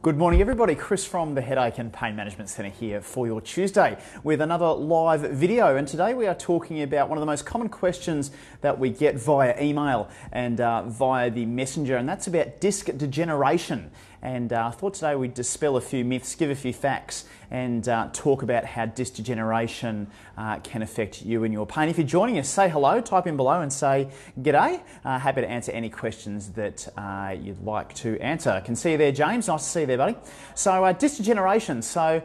Good morning everybody, Chris from the Headache and Pain Management Centre here for your Tuesday with another live video, and today we are talking about one of the most common questions that we get via email and via the messenger, and that's about disc degeneration. And I thought today we'd dispel a few myths, give a few facts, and talk about how disc degeneration can affect you and your pain. If you're joining us, say hello, type in below and say g'day. Happy to answer any questions that you'd like to answer. I can see you there, James. Nice to see you there, buddy. So disc degeneration. So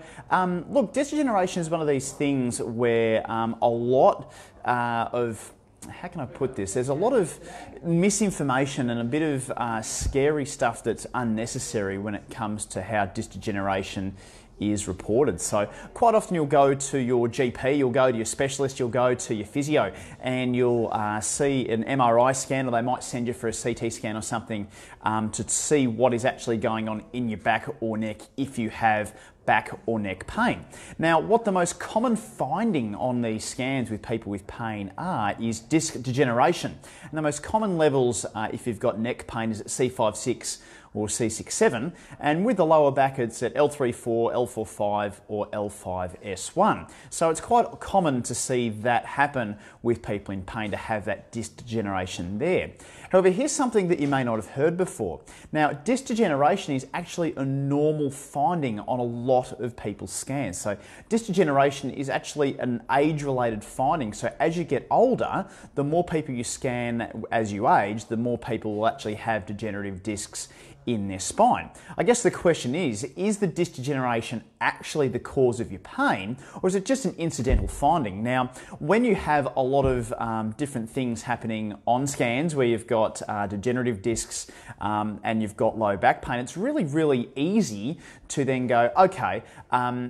look, disc degeneration is one of these things where a lot of how can I put this? There's a lot of misinformation and a bit of scary stuff that's unnecessary when it comes to how disc degeneration is reported. So quite often you'll go to your GP, you'll go to your specialist, you'll go to your physio, and you'll see an MRI scan, or they might send you for a CT scan or something to see what is actually going on in your back or neck if you have back or neck pain. Now, what the most common finding on these scans with people with pain is disc degeneration. And the most common levels, if you've got neck pain, is at C5-6 or C6-7, and with the lower back it's at L3-4, L4-5 or L5-S1. So it's quite common to see that happen with people in pain, to have that disc degeneration there. However, here's something that you may not have heard before. Now, disc degeneration is actually a normal finding on a lot of people's scans. So disc degeneration is actually an age-related finding. So as you get older, the more people you scan as you age, the more people will actually have degenerative discs in their spine. I guess the question is the disc degeneration actually the cause of your pain, or is it just an incidental finding? Now, when you have a lot of different things happening on scans where you've got degenerative discs and you've got low back pain, it's really easy to then go, okay,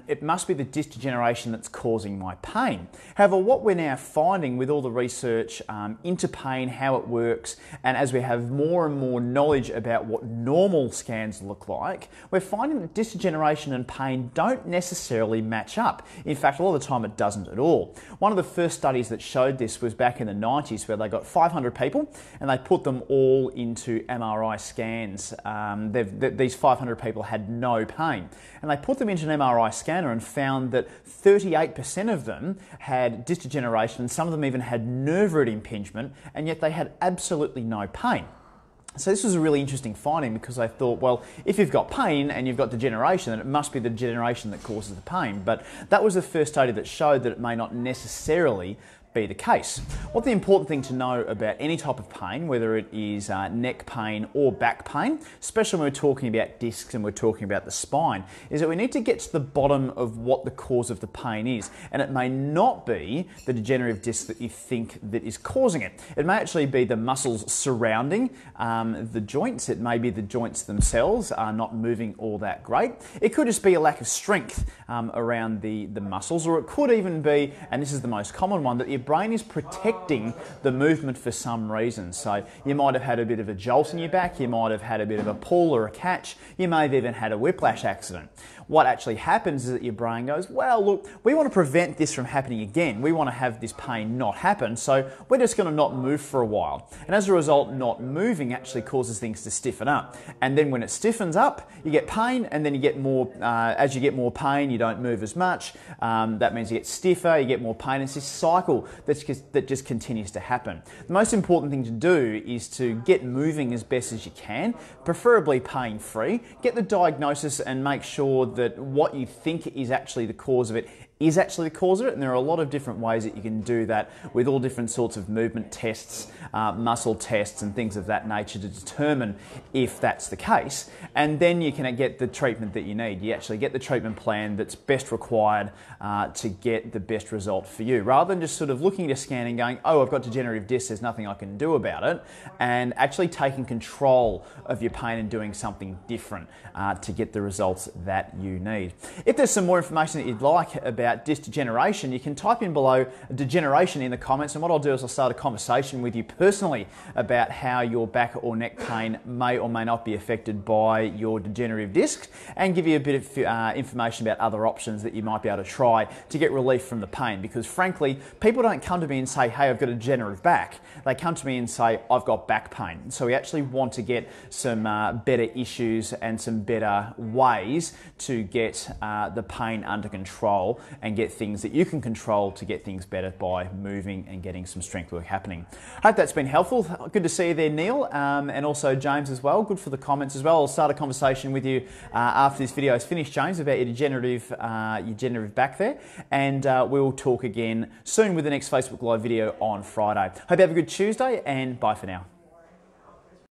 it must be the disc degeneration that's causing my pain. However, what we're now finding with all the research into pain, how it works, and as we have more and more knowledge about what normal scans look like, we're finding that disc degeneration and pain don't necessarily match up. In fact, a lot of the time it doesn't at all. One of the first studies that showed this was back in the 90s, where they got 500 people and they put them all into MRI scans. These 500 people had no pain, and they put them into an MRI scanner and found that 38% of them had disc degeneration, and some of them even had nerve root impingement, and yet they had absolutely no pain. So this was a really interesting finding, because I thought, well, if you've got pain and you've got degeneration, then it must be the degeneration that causes the pain. But that was the first study that showed that it may not necessarily be the case. What the important thing to know about any type of pain, whether it is neck pain or back pain, especially when we're talking about discs and we're talking about the spine, is that we need to get to the bottom of what the cause of the pain is. And it may not be the degenerative disc that you think that is causing it. It may actually be the muscles surrounding the joints. It may be the joints themselves are not moving all that great. It could just be a lack of strength around the muscles, or it could even be, and this is the most common one, that your brain is protecting the movement for some reason. So you might have had a bit of a jolt in your back, you might have had a bit of a pull or a catch, you may have even had a whiplash accident. What actually happens is that your brain goes, well, look, we want to prevent this from happening again. We want to have this pain not happen, so we're just going to not move for a while. And as a result, not moving actually causes things to stiffen up. And then when it stiffens up, you get pain, and then you get more, as you get more pain, you don't move as much. That means you get stiffer, you get more pain. It's this cycle that just continues to happen. The most important thing to do is to get moving as best as you can, preferably pain-free. Get the diagnosis and make sure that what you think is actually the cause of it is actually the cause of it, and there are a lot of different ways that you can do that with all different sorts of movement tests, muscle tests and things of that nature to determine if that's the case, and then you can get the treatment that you need. You actually get the treatment plan that's best required to get the best result for you, rather than just sort of looking at a scan and going, oh, I've got degenerative disc, there's nothing I can do about it, and actually taking control of your pain and doing something different to get the results that you need. If there's some more information that you'd like about about disc degeneration, you can type in below degeneration in the comments, and what I'll do is I'll start a conversation with you personally about how your back or neck pain may or may not be affected by your degenerative disc, and give you a bit of information about other options that you might be able to try to get relief from the pain. Because frankly, people don't come to me and say, hey, I've got a degenerative back. They come to me and say, I've got back pain. So we actually want to get some better issues and some better ways to get the pain under control and get things that you can control to get things better by moving and getting some strength work happening. Hope that's been helpful. Good to see you there, Neil, and also James as well. Good for the comments as well. I'll start a conversation with you after this video is finished, James, about your degenerative back there, and we'll talk again soon with the next Facebook Live video on Friday. Hope you have a good Tuesday, and bye for now.